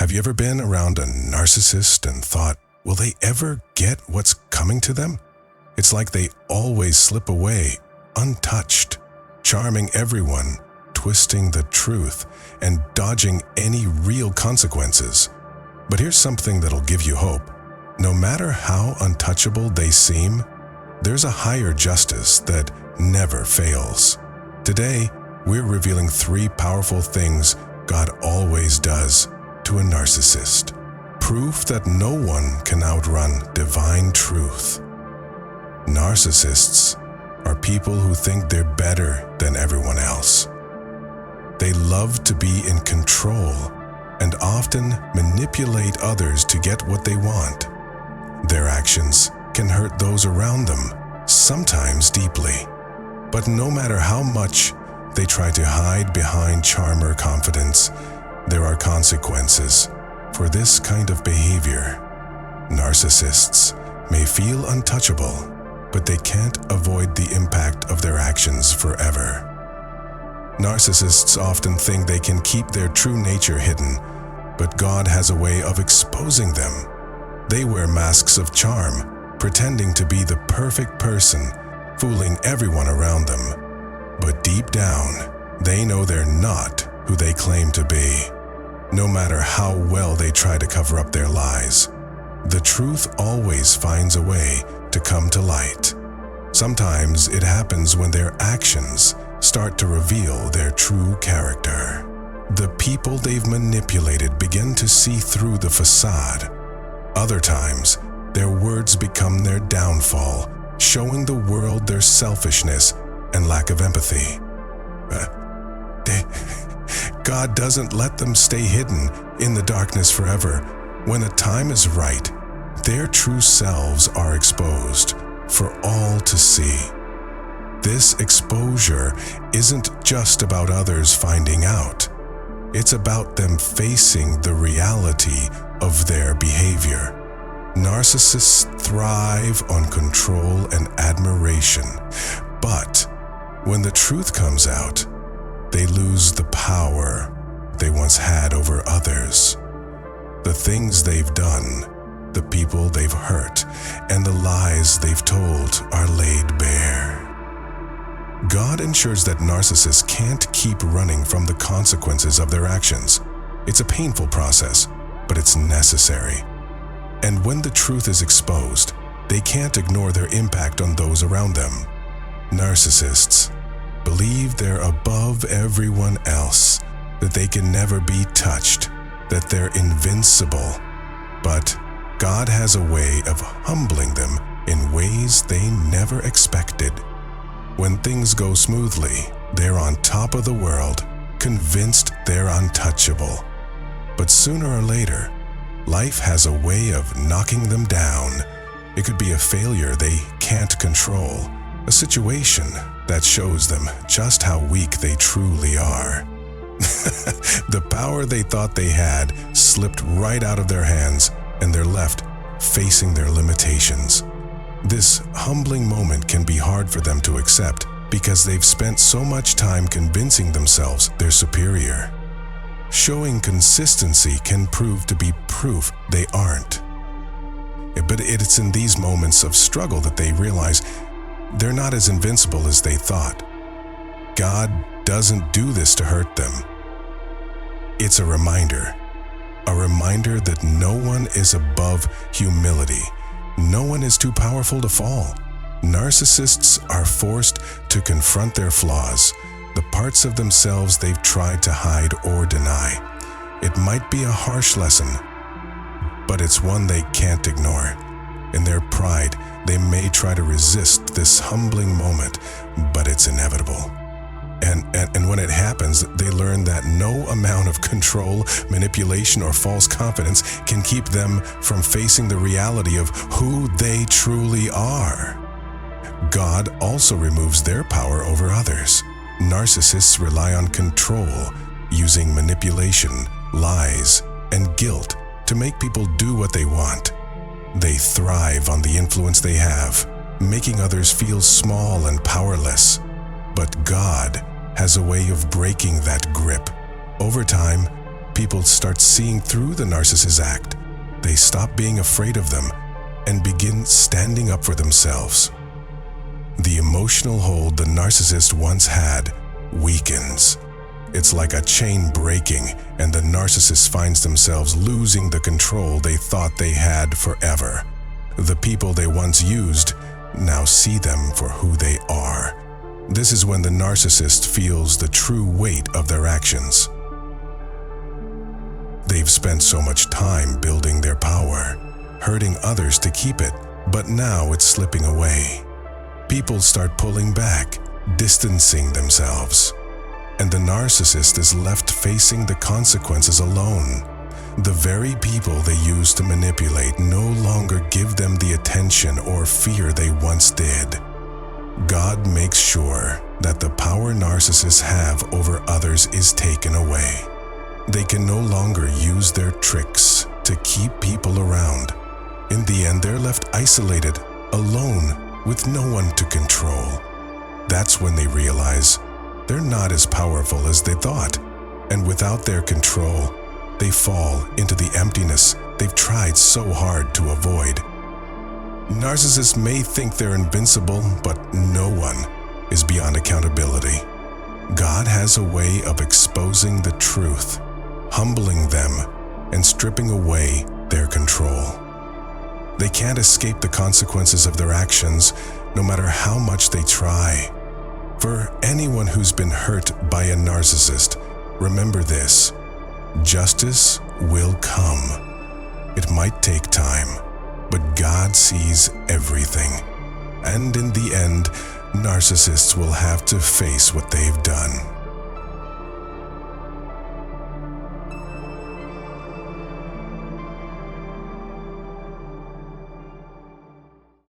Have you ever been around a narcissist and thought, will they ever get what's coming to them? It's like they always slip away, untouched, charming everyone, twisting the truth, and dodging any real consequences. But here's something that'll give you hope. No matter how untouchable they seem, there's a higher justice that never fails. Today, we're revealing 3 powerful things God always does to a narcissist. Proof that no one can outrun divine truth. Narcissists are people who think they're better than everyone else. They love to be in control and often manipulate others to get what they want. Their actions can hurt those around them, sometimes deeply. But no matter how much they try to hide behind charm or confidence, there are consequences for this kind of behavior. Narcissists may feel untouchable, but they can't avoid the impact of their actions forever. Narcissists often think they can keep their true nature hidden, but God has a way of exposing them. They wear masks of charm, pretending to be the perfect person, fooling everyone around them. But deep down, they know they're not who they claim to be. No matter how well they try to cover up their lies, the truth always finds a way to come to light. Sometimes it happens when their actions start to reveal their true character. The people they've manipulated begin to see through the facade. Other times, their words become their downfall, showing the world their selfishness and lack of empathy. God doesn't let them stay hidden in the darkness forever. When the time is right, their true selves are exposed for all to see. This exposure isn't just about others finding out. It's about them facing the reality of their behavior. Narcissists thrive on control and admiration, but when the truth comes out, they lose the power they once had over others. The things they've done, the people they've hurt, and the lies they've told are laid bare. God ensures that narcissists can't keep running from the consequences of their actions. It's a painful process, but it's necessary. And when the truth is exposed, they can't ignore their impact on those around them. Narcissists believe they're above everyone else, that they can never be touched, that they're invincible. But God has a way of humbling them in ways they never expected. When things go smoothly, they're on top of the world, convinced they're untouchable. But sooner or later, life has a way of knocking them down. It could be a failure they can't control, a situation that shows them just how weak they truly are. The power they thought they had slipped right out of their hands, and they're left facing their limitations. This humbling moment can be hard for them to accept because they've spent so much time convincing themselves they're superior. Showing consistency can prove to be proof they aren't. But it's in these moments of struggle that they realize they're not as invincible as they thought. God doesn't do this to hurt them. It's a reminder that no one is above humility. No one is too powerful to fall. Narcissists are forced to confront their flaws, the parts of themselves they've tried to hide or deny. It might be a harsh lesson, but it's one they can't ignore. In their pride, they may try to resist this humbling moment, but it's inevitable. And when it happens, they learn that no amount of control, manipulation, or false confidence can keep them from facing the reality of who they truly are. God also removes their power over others. Narcissists rely on control, using manipulation, lies, and guilt to make people do what they want. They thrive on the influence they have, making others feel small and powerless. But God has a way of breaking that grip. Over time, People start seeing through the narcissist's act. They stop being afraid of them and begin standing up for themselves. The emotional hold the narcissist once had weakens. It's like a chain breaking, and the narcissist finds themselves losing the control they thought they had forever. The people they once used now see them for who they are. This is when the narcissist feels the true weight of their actions. They've spent so much time building their power, hurting others to keep it, but now it's slipping away. People start pulling back, distancing themselves, and the narcissist is left facing the consequences alone. The very people they used to manipulate no longer give them the attention or fear they once did. God makes sure that the power narcissists have over others is taken away. They can no longer use their tricks to keep people around. In the end, they're left isolated, alone, with no one to control. That's when they realize they're not as powerful as they thought, and without their control, they fall into the emptiness they've tried so hard to avoid. Narcissists may think they're invincible, but no one is beyond accountability. God has a way of exposing the truth, humbling them, and stripping away their control. They can't escape the consequences of their actions, no matter how much they try. For anyone who's been hurt by a narcissist, remember this: justice will come. It might take time, but God sees everything. And in the end, narcissists will have to face what they've done.